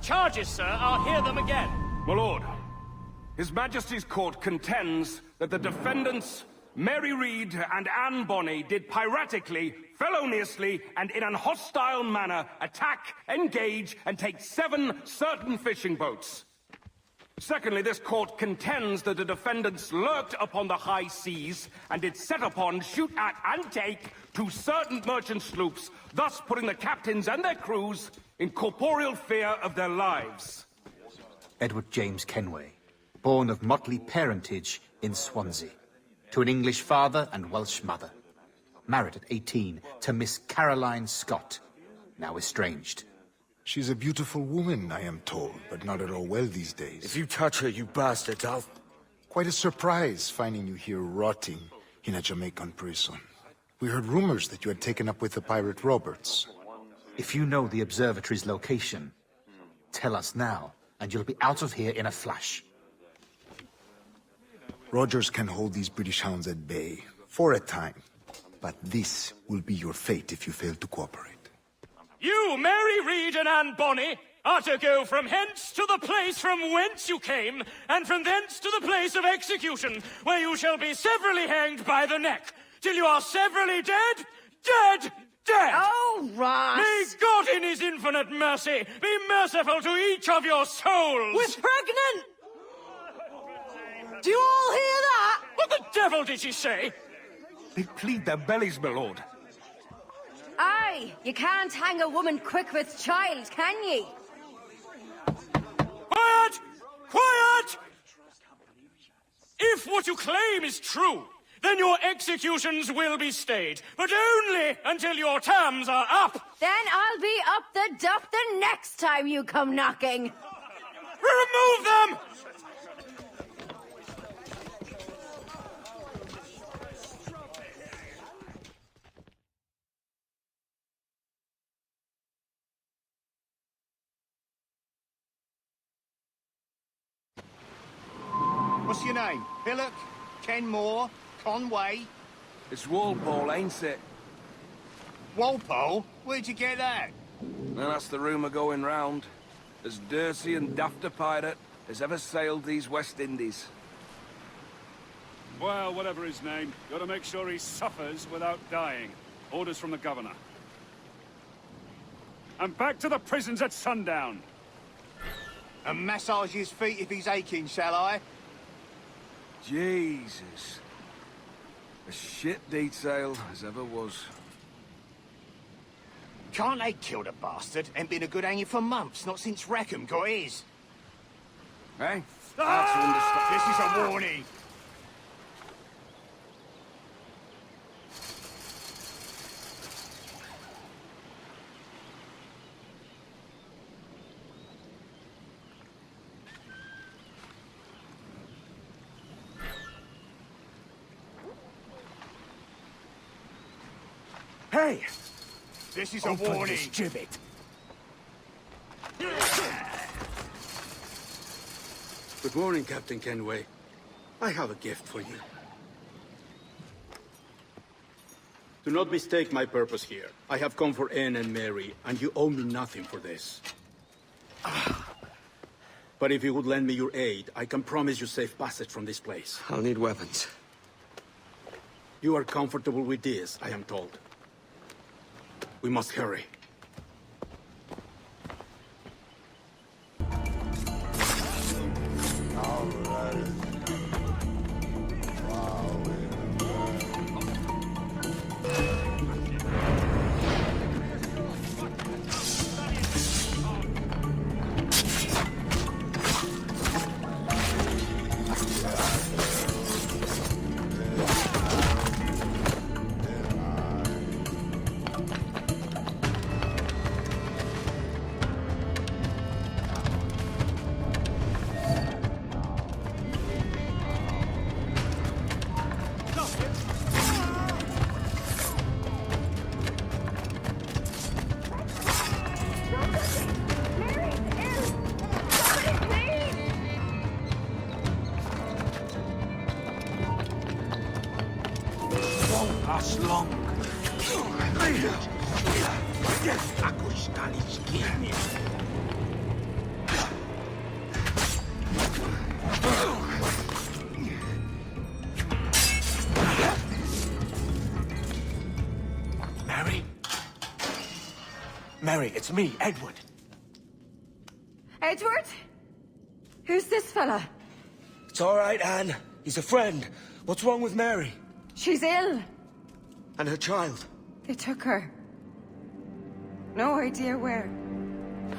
charges, sir. I'll hear them again. My lord, His Majesty's court contends that the defendants, Mary Read and Anne Bonny, did piratically, feloniously, and in an hostile manner attack, engage, and take 7 certain fishing boats. Secondly, this court contends that the defendants lurked upon the high seas and did set upon, shoot at, and take 2 certain merchant sloops, thus putting the captains and their crews in corporeal fear of their lives. Edward James Kenway, born of motley parentage in Swansea, to an English father and Welsh mother. Married at 18 to Miss Caroline Scott, now estranged. She's a beautiful woman, I am told, but not at all well these days. If you touch her, you bastards, I'll... Quite a surprise finding you here rotting in a Jamaican prison. We heard rumors that you had taken up with the pirate Roberts. If you know the observatory's location, tell us now, and you'll be out of here in a flash. Rogers can hold these British hounds at bay, for a time. But this will be your fate if you fail to cooperate. You, Mary Read and Anne Bonny, are to go from hence to the place from whence you came, and from thence to the place of execution, where you shall be severally hanged by the neck, till you are severally dead, dead, dead! Oh, Ross! May God in his infinite mercy be merciful to each of your souls! We're pregnant! Do you all hear that? What the devil did she say? They plead their bellies, my lord. Aye, you can't hang a woman quick with child, can ye? Quiet! Quiet! If what you claim is true, then your executions will be stayed, but only until your terms are up. Then I'll be up the dup the next time you come knocking. Remove them! What's your name? Billock? Kenmore? Conway? It's Walpole, ain't it? Walpole? Where'd you get that? Well, that's the rumour going round. As dirty and daft a pirate as ever sailed these West Indies. Well, whatever his name, gotta make sure he suffers without dying. Orders from the governor. And back to the prisons at sundown. And massage his feet if he's aching, shall I? Jesus. A shit detail as ever was. Can't they kill the bastard? Ain't been a good hanging for months, not since Rackham got his. Eh? Hard to understand. This is a warning. Hey! This is a warning. Gibbet. Good morning, Captain Kenway. I have a gift for you. Do not mistake my purpose here. I have come for Anne and Mary, and you owe me nothing for this. But if you would lend me your aid, I can promise you safe passage from this place. I'll need weapons. You are comfortable with this, I am told. We must hurry. Mary, it's me, Edward. Edward? Who's this fella? It's all right, Anne. He's a friend. What's wrong with Mary? She's ill. And her child? They took her. No idea where.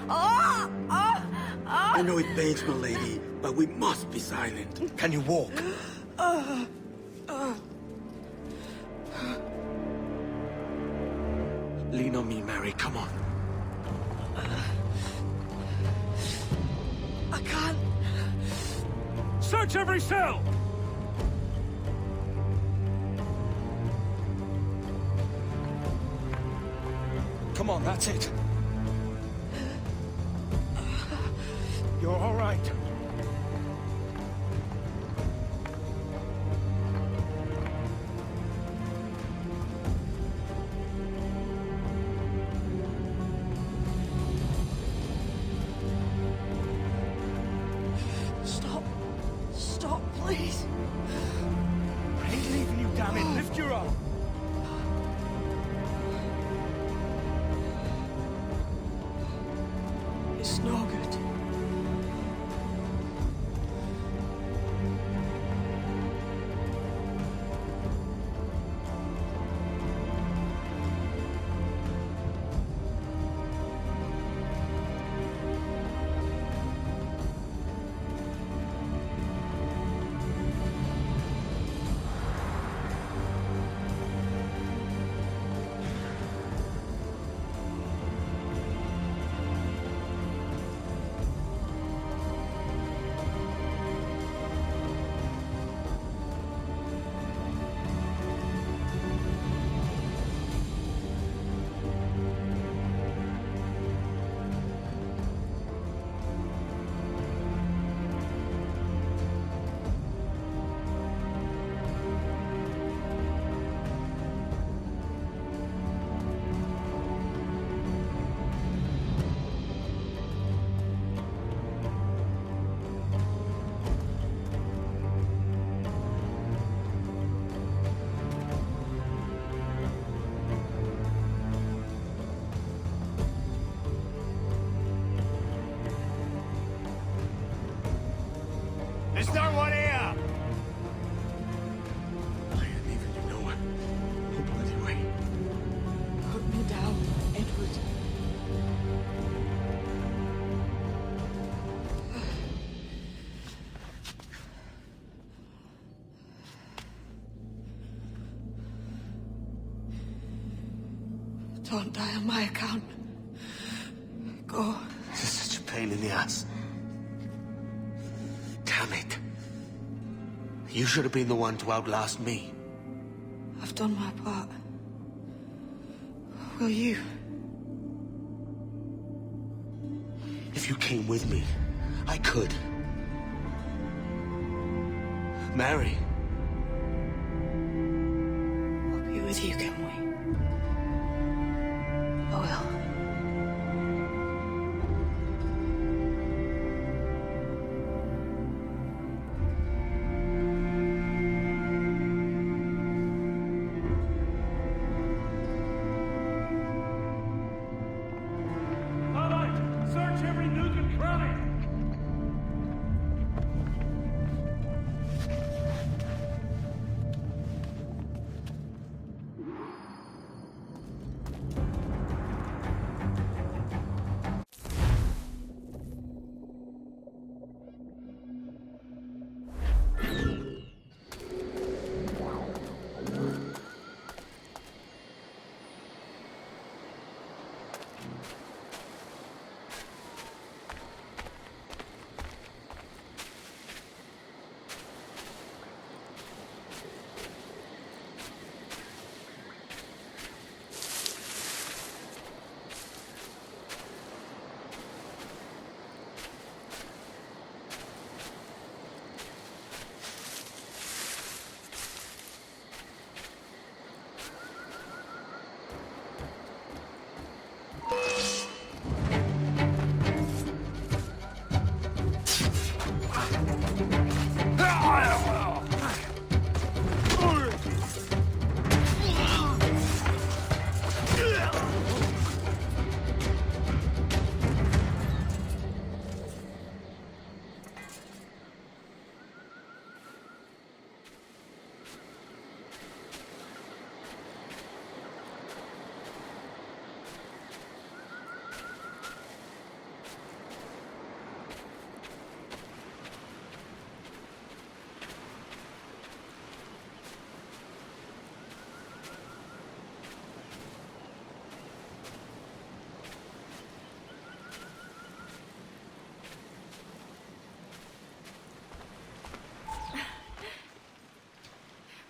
Oh! Oh! Oh! I know it pains my lady, but we must be silent. Can you walk? Lean on me, Mary. Come on. I can't. Search every cell! Come on, that's it. You're all right. Stop. Stop, please. I ain't leaving you, damn it. Lift your arm. It's no good. There's no one here! I ain't leaving you nowhere. No bloody way. Put me down, Edward. Don't die on my account. Go. This is such a pain in the ass. Damn it. You should have been the one to outlast me. I've done my part. Will you? If you came with me, I could. Mary. I'll be with you, can we? I will. All right, search every nook and cranny!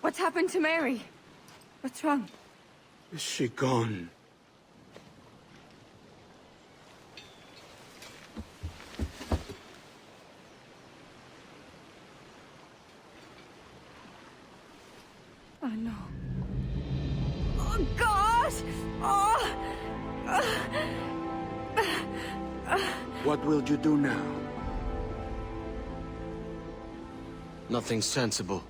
What's happened to Mary? What's wrong? Is she gone? Oh, no. Oh, God! Oh! What will you do now? Nothing sensible.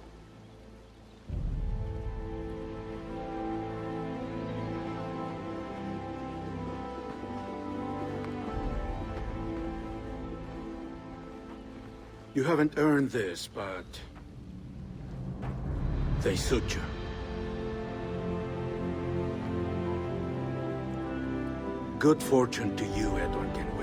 You haven't earned this, but... they suit you. Good fortune to you, Edward Kenway.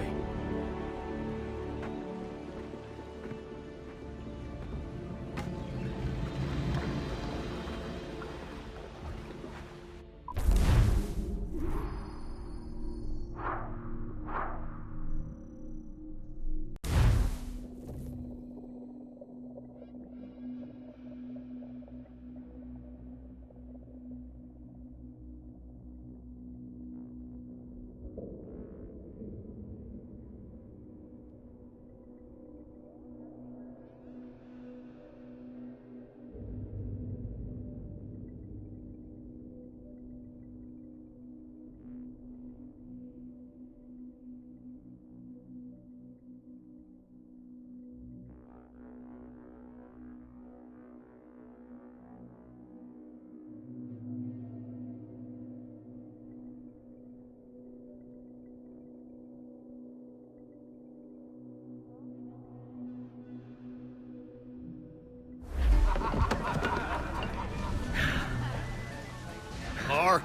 More?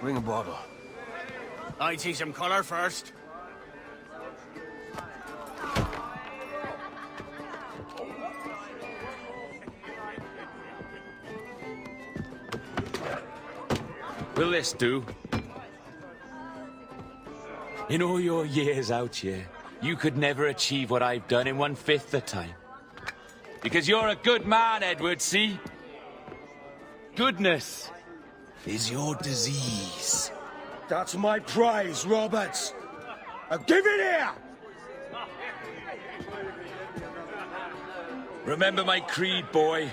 Bring a bottle. I'd see some colour first. Will this do? In all your years out here, you could never achieve what I've done in 1/5 the time. Because you're a good man, Edward, see? Goodness is your disease. That's my prize, Roberts. Now give it here! Remember my creed, boy.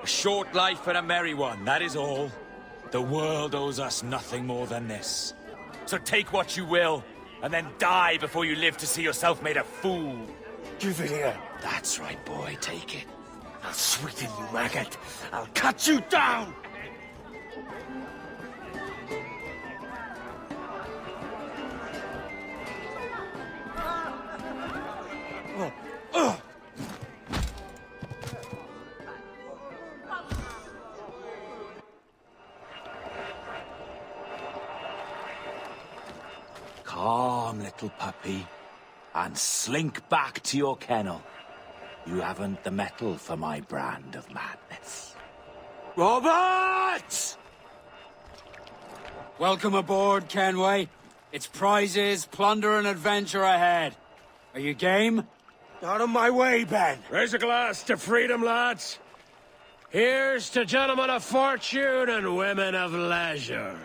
A short life and a merry one, that is all. The world owes us nothing more than this. So take what you will, and then die before you live to see yourself made a fool. Give it here. That's right, boy, take it. I'll sweeten you, maggot. I'll cut you down! Calm, little puppy, and slink back to your kennel. You haven't the mettle for my brand of madness. Roberts! Welcome aboard, Kenway. It's prizes, plunder, and adventure ahead. Are you game? Out of my way, Ben. Raise a glass to freedom, lads. Here's to gentlemen of fortune and women of leisure.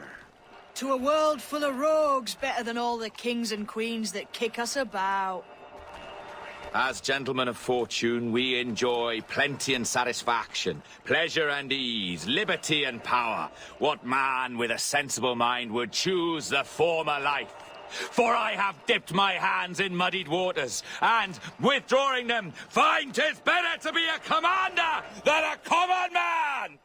To a world full of rogues, better than all the kings and queens that kick us about. As gentlemen of fortune, we enjoy plenty and satisfaction, pleasure and ease, liberty and power. What man with a sensible mind would choose the former life? For I have dipped my hands in muddied waters, and, withdrawing them, find 'tis better to be a commander than a common man!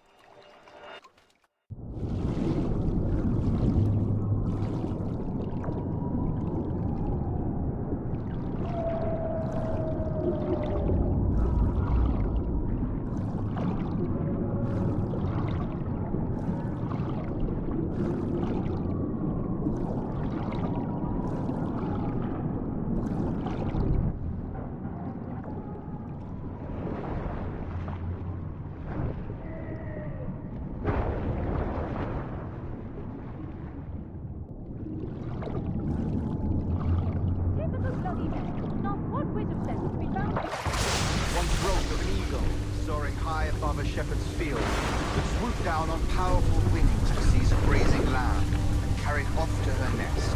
Once broke of an ego, soaring high above a shepherd's field, would swoop down on powerful wings to seize a grazing lamb and carry it off to her nest.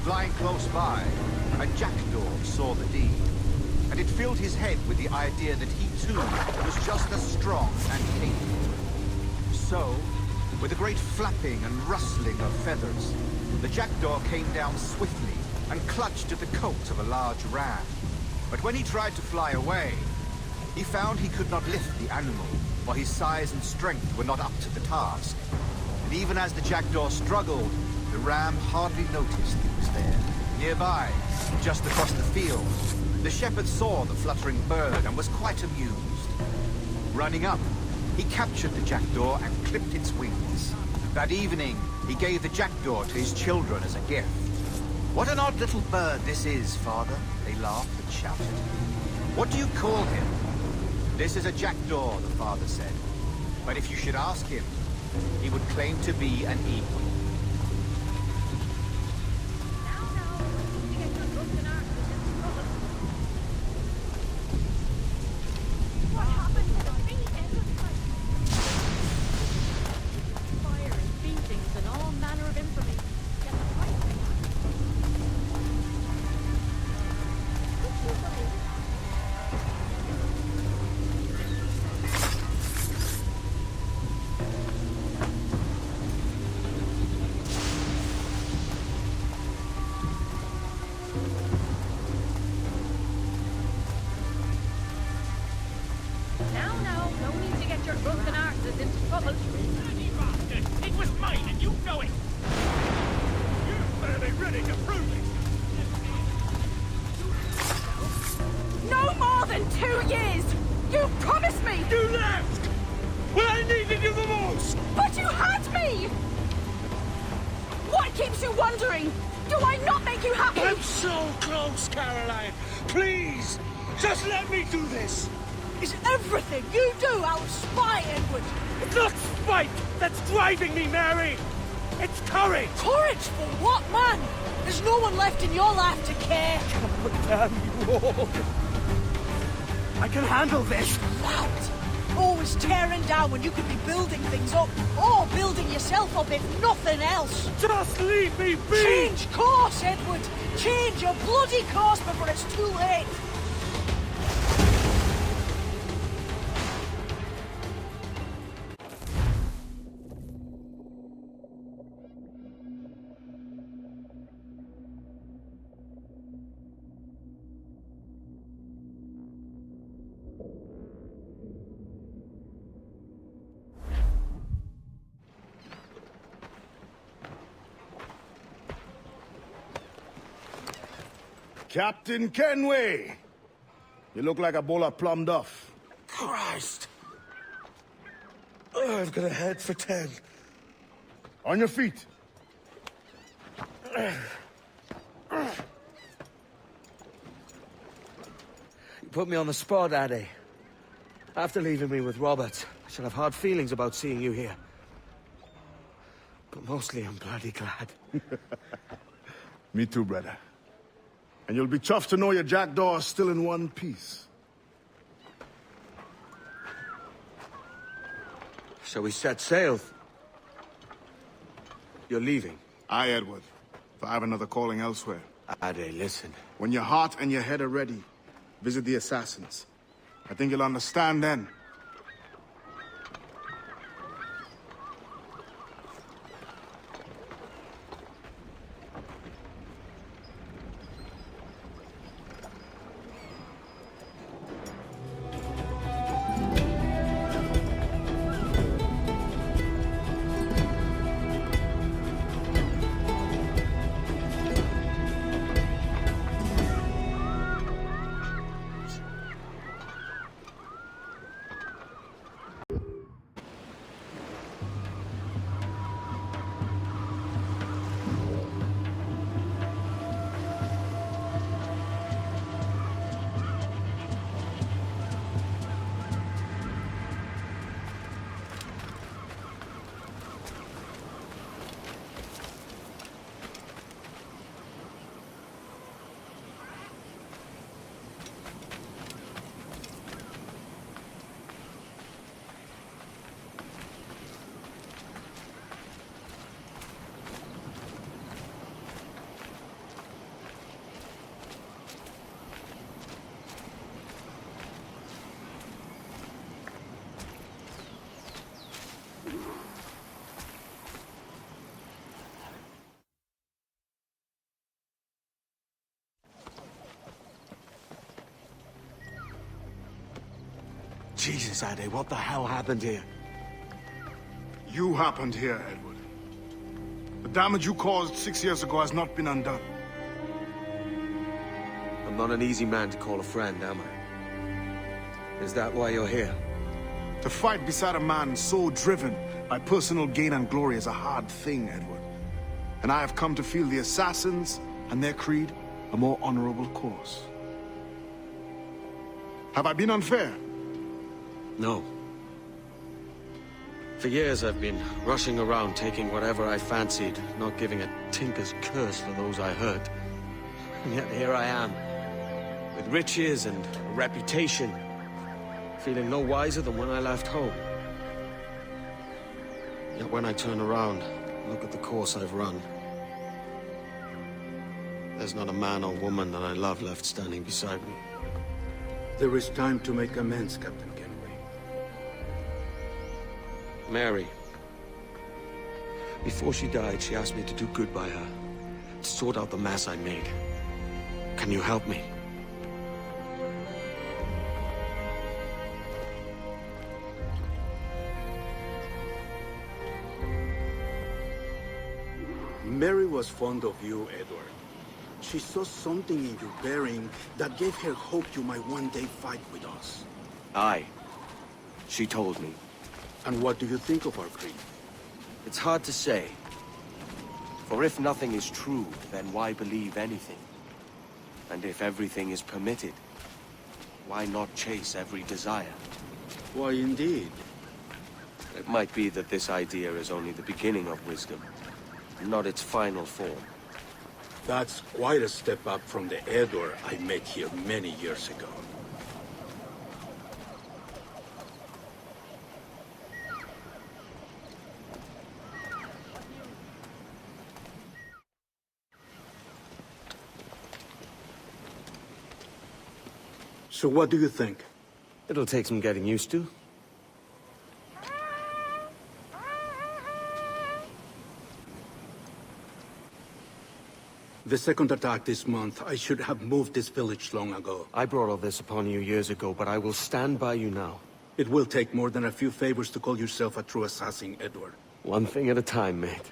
Flying close by, a jackdaw saw the deed, and it filled his head with the idea that he too was just as strong and capable. So, with a great flapping and rustling of feathers, the jackdaw came down swiftly and clutched at the coat of a large ram. But when he tried to fly away, he found he could not lift the animal, for his size and strength were not up to the task. And even as the jackdaw struggled, the ram hardly noticed he was there. Nearby, just across the field, the shepherd saw the fluttering bird and was quite amused. Running up, he captured the jackdaw and clipped its wings. That evening, he gave the jackdaw to his children as a gift. "What an odd little bird this is, father," they laughed and shouted. "What do you call him?" "This is a jackdaw," the father said. "But if you should ask him, he would claim to be an eagle." It was mine, and you know it! You're fairly ready to prove it! No more than 2 years! You promised me! You left! When I needed you the most! But you had me! What keeps you wondering? Do I not make you happy? I'm so close, Caroline! Please! Just let me do this! Is everything you do out of spite, Edward? It's not spite that's driving me, Mary! It's courage! Courage for what, man? There's no one left in your life to care. But damn you all! I can handle this! Loud! Always tearing down when you could be building things up, or building yourself up if nothing else. Just leave me be! Change course, Edward! Change your bloody course before it's too late! Captain Kenway! You look like a bowl of plum duff. Christ! Oh, I've got a head for 10. On your feet. You put me on the spot, Addy. After leaving me with Robert, I shall have hard feelings about seeing you here. But mostly I'm bloody glad. Me too, brother. And you'll be chuffed to know your jackdaw is still in one piece. Shall we set sail? You're leaving? Aye, Edward. For I have another calling elsewhere. Ade, listen. When your heart and your head are ready, visit the assassins. I think you'll understand then. Jesus, Ade, what the hell happened here? You happened here, Edward. The damage you caused 6 years ago has not been undone. I'm not an easy man to call a friend, am I? Is that why you're here? To fight beside a man so driven by personal gain and glory is a hard thing, Edward. And I have come to feel the assassins and their creed a more honorable course. Have I been unfair? No. For years I've been rushing around taking whatever I fancied, not giving a tinker's curse for those I hurt. And yet here I am, with riches and a reputation, feeling no wiser than when I left home. Yet when I turn around, look at the course I've run, there's not a man or woman that I love left standing beside me. There is time to make amends, Captain Kenway. Mary. Before she died, she asked me to do good by her, to sort out the mess I made. Can you help me? Mary was fond of you, Edward. She saw something in your bearing that gave her hope you might one day fight with us. Aye. She told me. And what do you think of our creed? It's hard to say. For if nothing is true, then why believe anything? And if everything is permitted, why not chase every desire? Why, indeed. It might be that this idea is only the beginning of wisdom, not its final form. That's quite a step up from the Edward I met here many years ago. So what do you think? It'll take some getting used to. The second attack this month, I should have moved this village long ago. I brought all this upon you years ago, but I will stand by you now. It will take more than a few favors to call yourself a true assassin, Edward. One thing at a time, mate.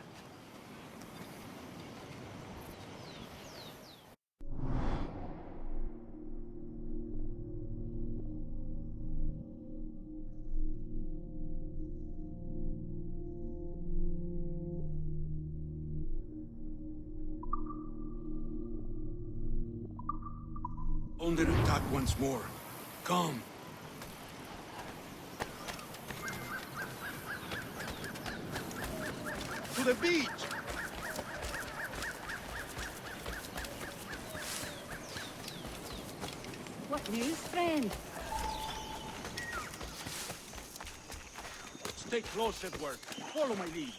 Under attack once more. Come. To the beach! What news, friend? Stay close, Edward. Follow my lead.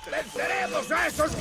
¡Venceremos a esos!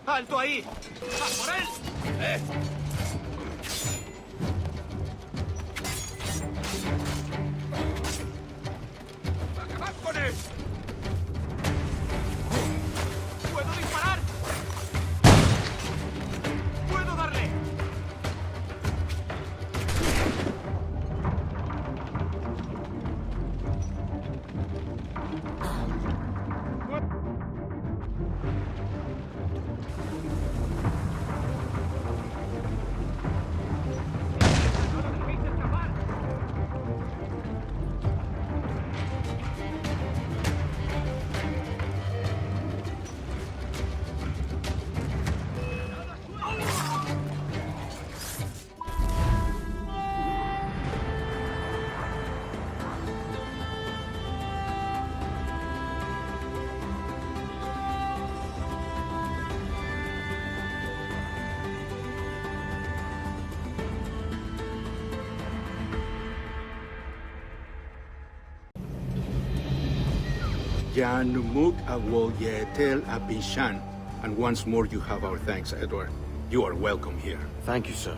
¡Alto ahí! ¡A por él! ¡Acabad con él! ¡Puedo disparar! ¡Puedo darle! Jan Numuk Awol Yetel Abinshan. And once more you have our thanks, Edward. You are welcome here. Thank you, sir.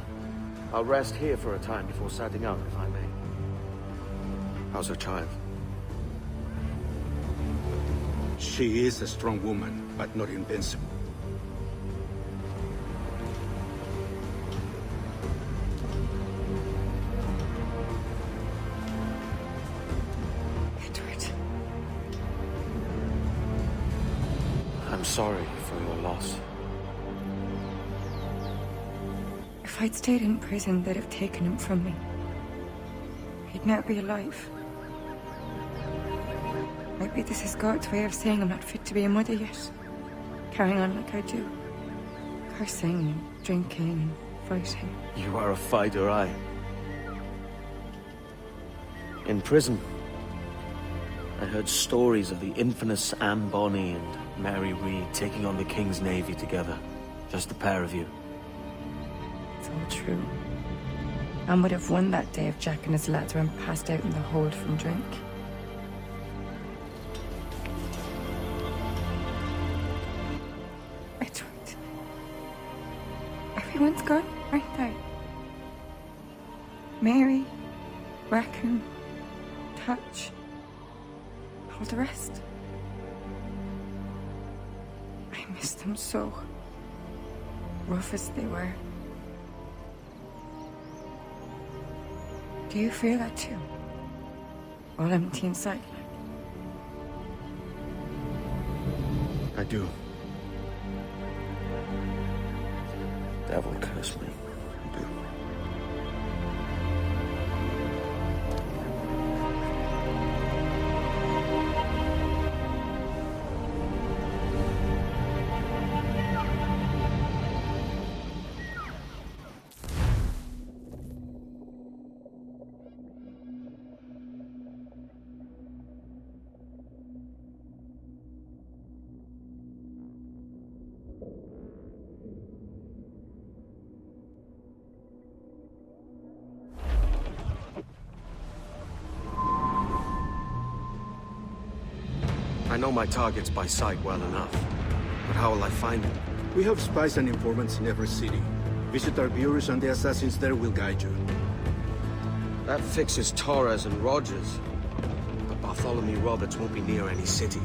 I'll rest here for a time before setting out, if I may. How's her child? She is a strong woman, but not invincible. Edward. I'm sorry for your loss. If I'd stayed in prison, they'd have taken him from me. He'd now be alive. Maybe this is God's way of saying I'm not fit to be a mother yet. Carrying on like I do. Cursing and drinking and fighting. You are a fighter, aye. In prison, I heard stories of the infamous Anne Bonny and Mary Read taking on the King's Navy together. Just the pair of you. It's all true. Anne would have won that day if Jack and his lads weren't passed out in the hold from drink. Edward. Everyone's gone, aren't they? Mary, Raccoon, Touch, all the rest. I miss them so. Rough as they were. Do you feel that too? All empty inside, like? I do. Devil curse me. I do. I know my targets by sight well enough, but how will I find them? We have spies and informants in every city. Visit our bureaus and the assassins there will guide you. That fixes Torres and Rogers. But Bartholomew Roberts won't be near any city.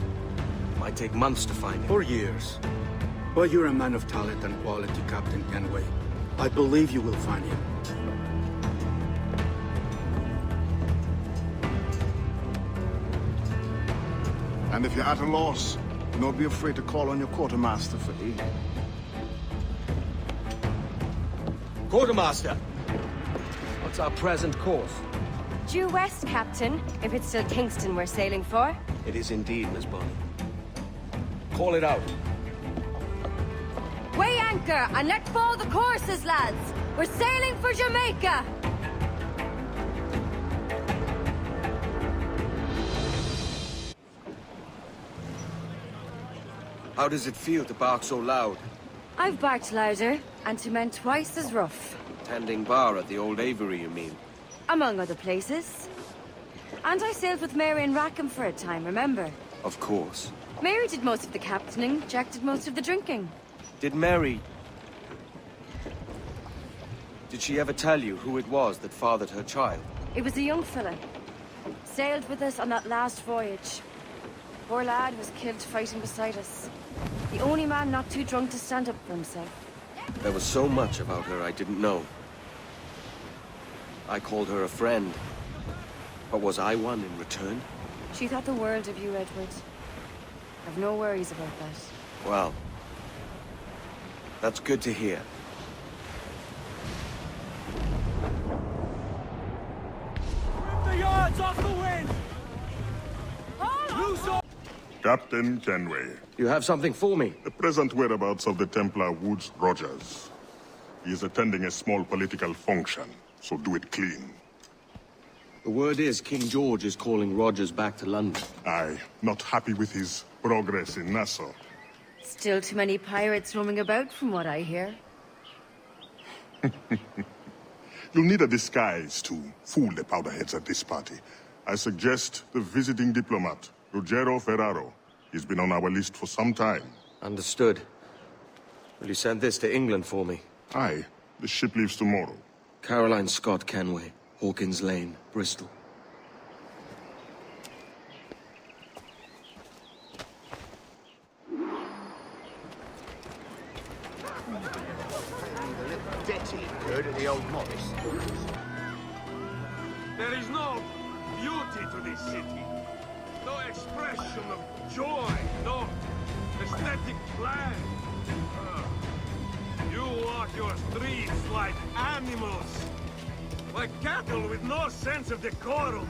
It might take months to find him. For years. But you're a man of talent and quality, Captain Kenway. I believe you will find him. And if you're at a loss, do not be afraid to call on your quartermaster for aid. Quartermaster! What's our present course? Due west, Captain, if it's still Kingston we're sailing for. It is indeed, Miss Bonny. Call it out. Weigh anchor and let fall the courses, lads! We're sailing for Jamaica! How does it feel to bark so loud? I've barked louder, and to men twice as rough. Tending bar at the old Aviary, you mean? Among other places. And I sailed with Mary and Rackham for a time, remember? Of course. Mary did most of the captaining, Jack did most of the drinking. Did Mary... Did she ever tell you who it was that fathered her child? It was a young fella. Sailed with us on that last voyage. Poor lad was killed fighting beside us. The only man not too drunk to stand up for himself. There was so much about her I didn't know. I called her a friend. But was I one in return? She thought the world of you, Edward. I've no worries about that. Well, that's good to hear. Rip the yards off the wind! Loose off! Captain Kenway. You have something for me? The present whereabouts of the Templar Woods Rogers. He is attending a small political function, so do it clean. The word is King George is calling Rogers back to London. Aye, not happy with his progress in Nassau. Still too many pirates roaming about, from what I hear. You'll need a disguise to fool the powderheads at this party. I suggest the visiting diplomat, Ruggiero Ferraro. He's been on our list for some time. Understood. Will you send this to England for me? Aye. The ship leaves tomorrow. Caroline Scott Kenway, Hawkins Lane, Bristol. Detty occurred at the old Morris. There is no beauty to this city. No expression of joy, no aesthetic plan. You walk your streets like animals. Like cattle with no sense of decorum.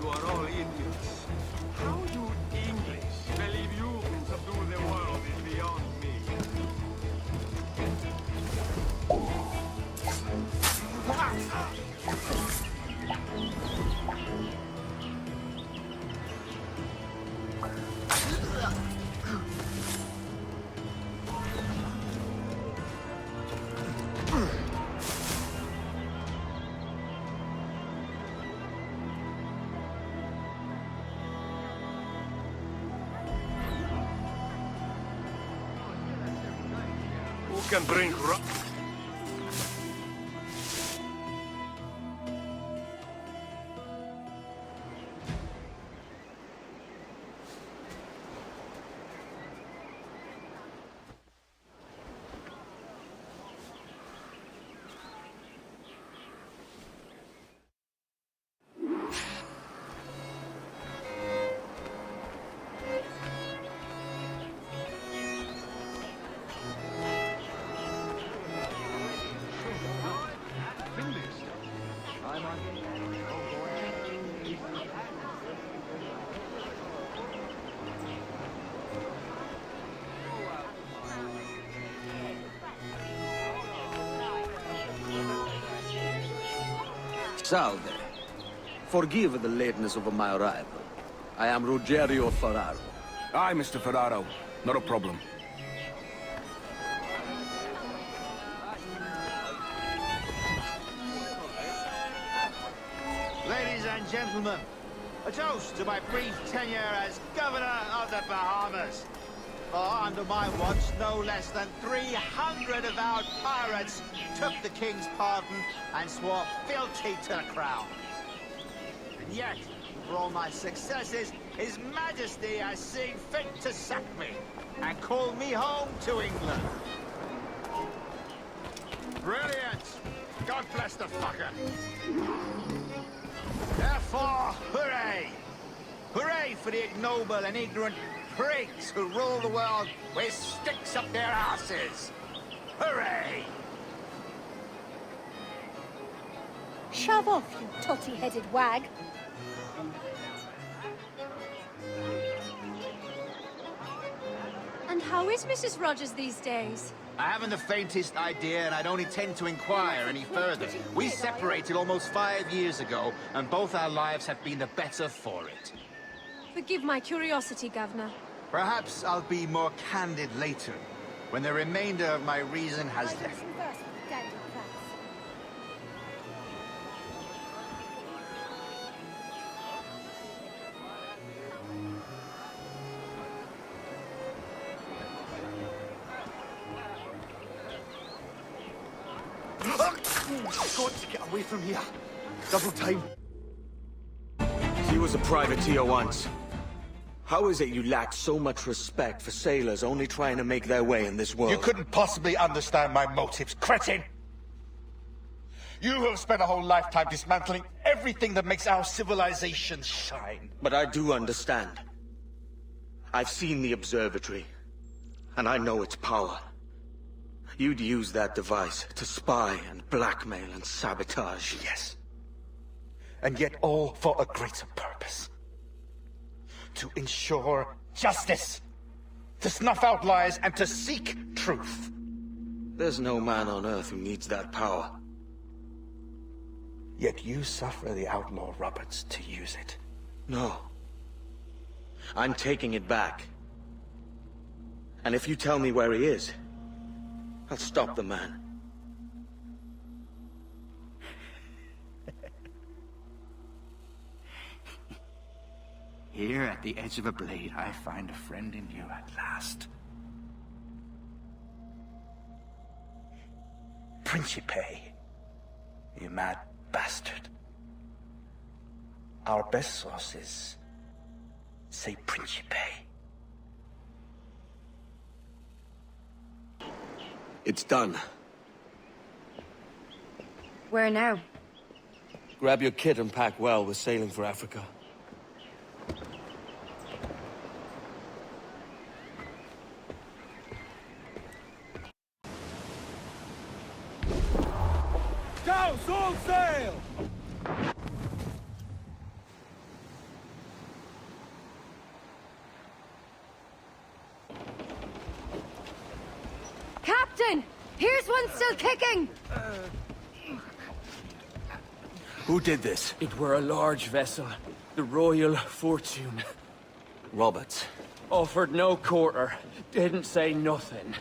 You are all idiots. How you English believe you can subdue the world is beyond me. Who can bring Salve. Forgive the lateness of my arrival. I am Rogerio Ferraro. Aye, Mr. Ferraro. Not a problem. Ladies and gentlemen, a toast to my brief tenure as Governor of the Bahamas. For under my watch, no less than 300 avowed pirates took the King's pardon and swore fealty to the Crown. And yet, for all my successes, His Majesty has seen fit to sack me and call me home to England. Brilliant! God bless the fucker! Therefore, hooray! Hooray for the ignoble and ignorant prigs who rule the world with sticks up their asses! Hooray! Shove off, you totty-headed wag. And how is Mrs. Rogers these days? I haven't the faintest idea, and I don't intend to inquire any further. We separated almost 5 years ago, and both our lives have been the better for it. Forgive my curiosity, Governor. Perhaps I'll be more candid later, when the remainder of my reason has left. I've got to get away from here. Double time. He was a privateer once. How is it you lack so much respect for sailors only trying to make their way in this world? You couldn't possibly understand my motives, cretin! You have spent a whole lifetime dismantling everything that makes our civilization shine. But I do understand. I've seen the observatory, and I know its power. You'd use that device to spy and blackmail and sabotage. Yes. And yet all for a greater purpose. To ensure justice. To snuff out lies and to seek truth. There's no man on Earth who needs that power. Yet you suffer the outlaw Roberts to use it. No. I'm taking it back. And if you tell me where he is, I'll stop the man. Here at the edge of a blade, I find a friend in you at last. Principe, you mad bastard. Our best sources say Principe. It's done. Where now? Grab your kit and pack well. We're sailing for Africa. Douse all sail! Captain! Here's one still kicking! Who did this? It were a large vessel, the Royal Fortune. Roberts. Offered no quarter, didn't say nothing.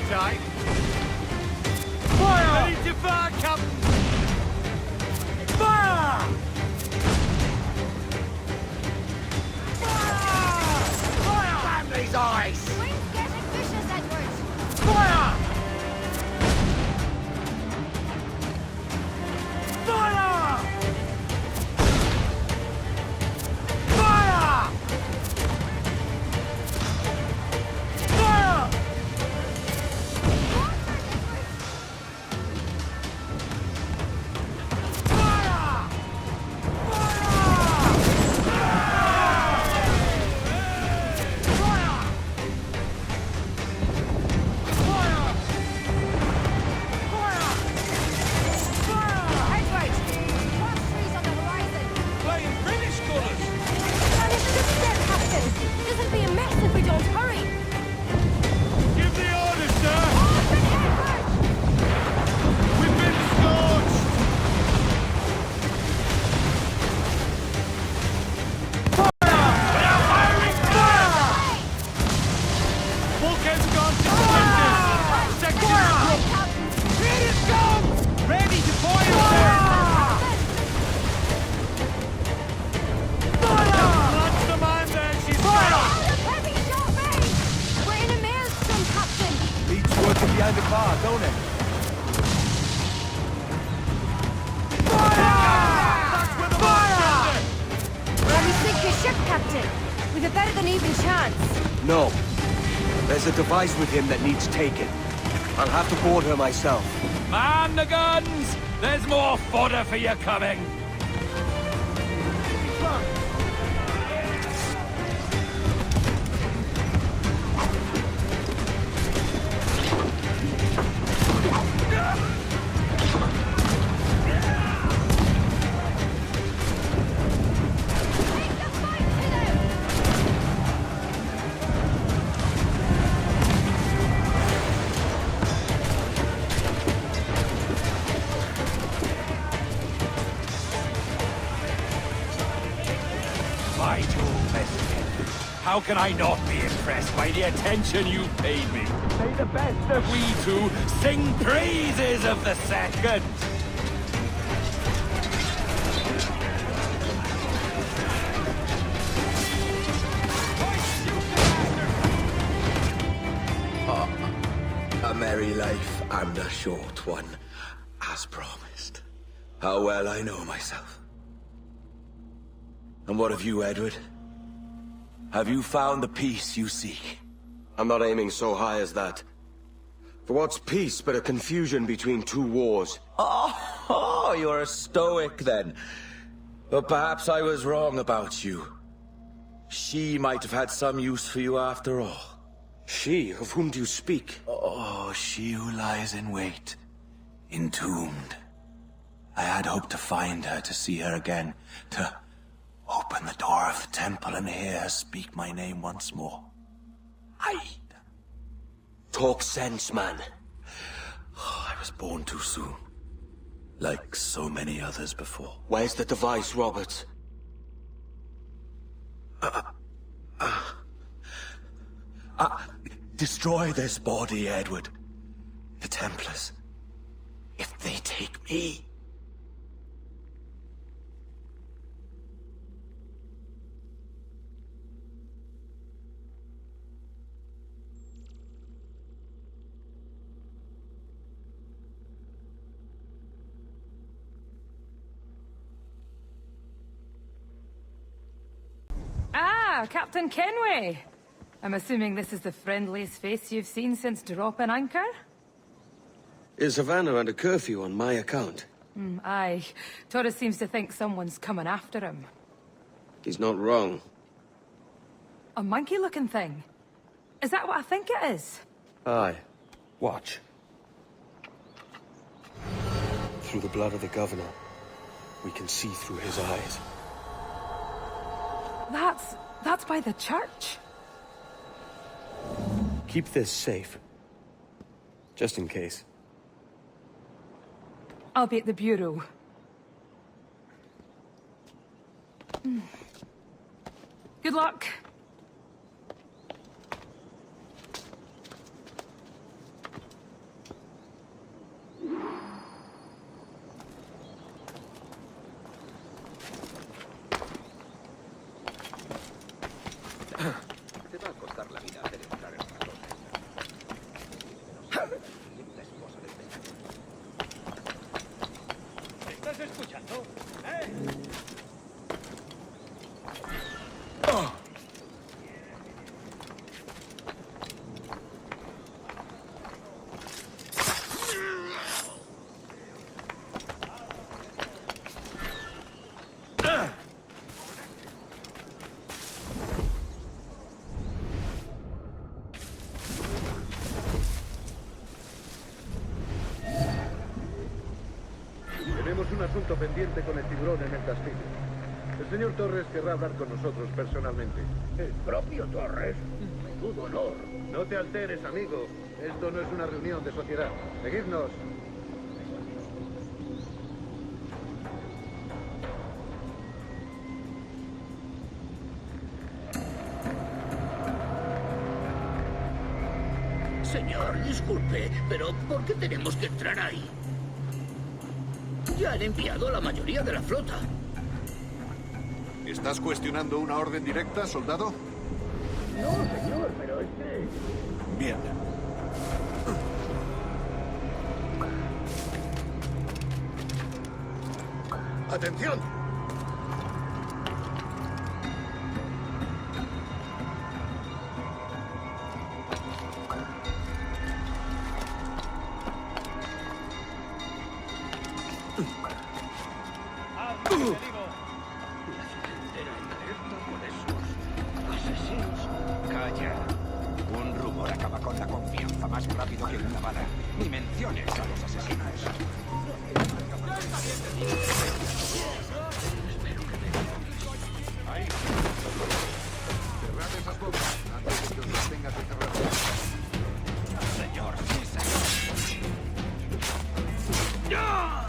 time. Fire! Ready to fire, Captain! Fire! Fire! Damn these eyes! Wind's getting vicious, Edward. Fire! Fire! Fire! Fire! Edward! Cross trees on the horizon. Flying British colours! Spanish ships there, Captain. This'll be a mess if we don't hurry. Give the orders, sir! Open, Edward! We've been scorched! Bulkhead's gone to splinters! Section abrupt! Here it comes! Ready to fire, sir! Launch the mine there, she's Heavy shot range! We're in a maelstrom, Captain. Leads working behind the car, don't it? When we sink your ship, Captain, we've a better than even chance. No. There's a device with him that needs taken. I'll have to board her myself. Man the guns! There's more fodder for you coming! My jewel Mexican. How can I not be impressed by the attention you've paid me? May the best of we two sing praises of the second! A merry life and a short one, as promised. How well I know myself. And what of you, Edward? Have you found the peace you seek? I'm not aiming so high as that. For what's peace but a confusion between two wars? Oh, you're a stoic then. But perhaps I was wrong about you. She might have had some use for you after all. She? Of whom do you speak? Oh, she who lies in wait, entombed. I had hoped to find her, to see her again, to open the door of the temple and hear her speak my name once more. Aida. Talk sense, man. Oh, I was born too soon. Like so many others before. Where's the device, Robert? Destroy this body, Edward. The Templars. If they take me... Ah, Captain Kenway. I'm assuming this is the friendliest face you've seen since dropping anchor? Is Havana under curfew on my account? Aye. Torres seems to think someone's coming after him. He's not wrong. A monkey-looking thing? Is that what I think it is? Aye. Watch. Through the blood of the governor, we can see through his eyes. That's by the church. Keep this safe. Just in case. I'll be at the bureau. Good luck. escuchando? Tenemos un asunto pendiente con el tiburón en el castillo. El señor Torres querrá hablar con nosotros personalmente. ¿El propio Torres? Menudo honor. No te alteres, amigo. Esto no es una reunión de sociedad. Seguidnos. Señor, disculpe, pero ¿por qué tenemos que entrar ahí? Ya han enviado a la mayoría de la flota. ¿Estás cuestionando una orden directa, soldado? No, señor, pero es que... Bien. ¡Atención! Calla. Un rumor acaba con la confianza más rápido que una bala. Ni menciones a los asesinos. Ahí. Cerrad esas bocas antes de que os las tenga que cerrar. Señor, sí, señor. ¡Ya!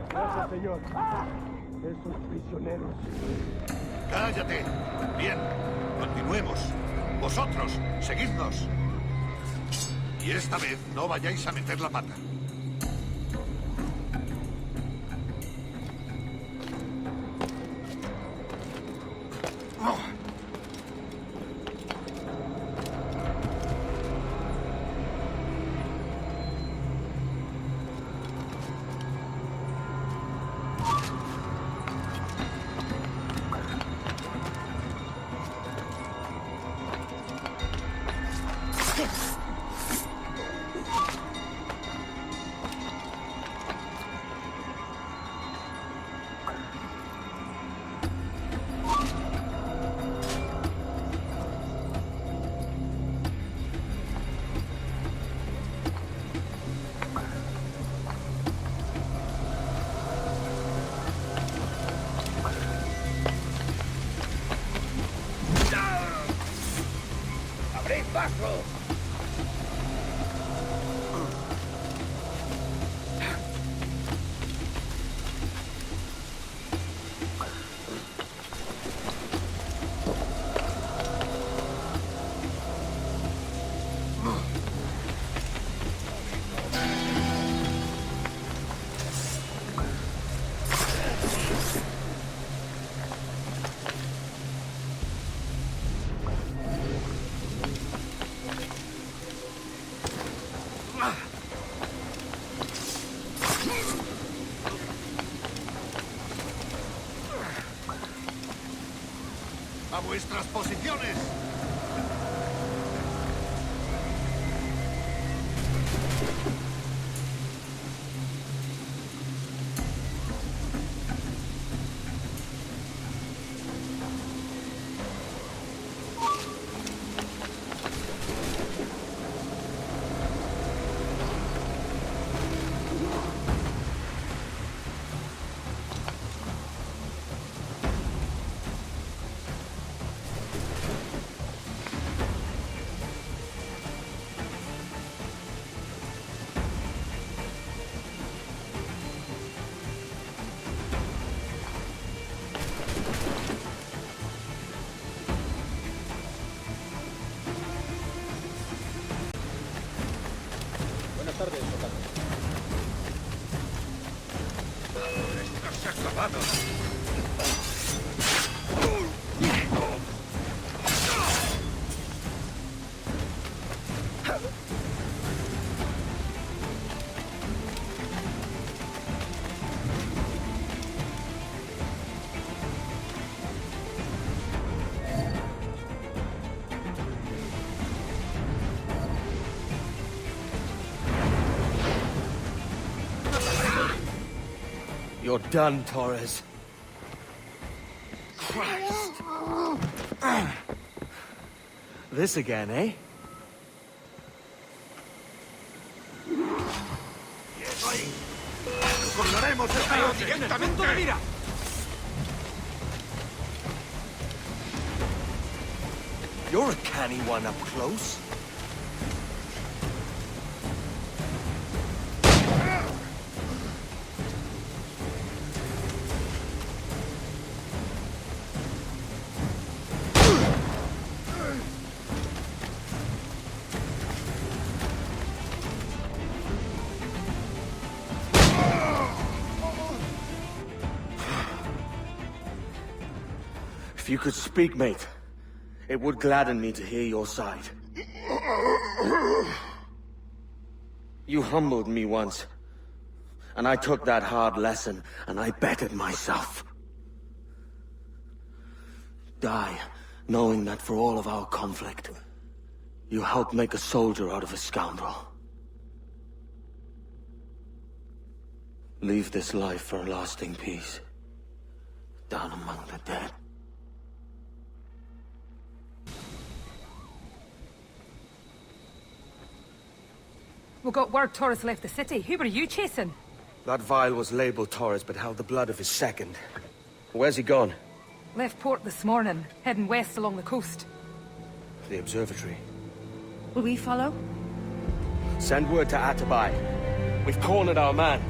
Gracias, señor. Esos prisioneros. ¡Cállate! Bien, continuemos. Vosotros, seguidnos. Y esta vez no vayáis a meter la pata. ¡Abrid paso! ¡A vuestras posiciones! tratar de eso también. Esto se ha acabado. You're done, Torres. Christ. This again, eh? ¡Recordaremos esta noche directamente! ¡Mira! You're a canny one up close. If you could speak, mate, it would gladden me to hear your side. You humbled me once, and I took that hard lesson, and I bettered myself. Die, knowing that for all of our conflict, you helped make a soldier out of a scoundrel. Leave this life for a lasting peace, down among the dead. We got word Torres left the city. Who were you chasing? That vial was labeled Torres, but held the blood of his second. Where's he gone? Left port this morning, heading west along the coast. The observatory. Will we follow? Send word to Atabai. We've cornered our man.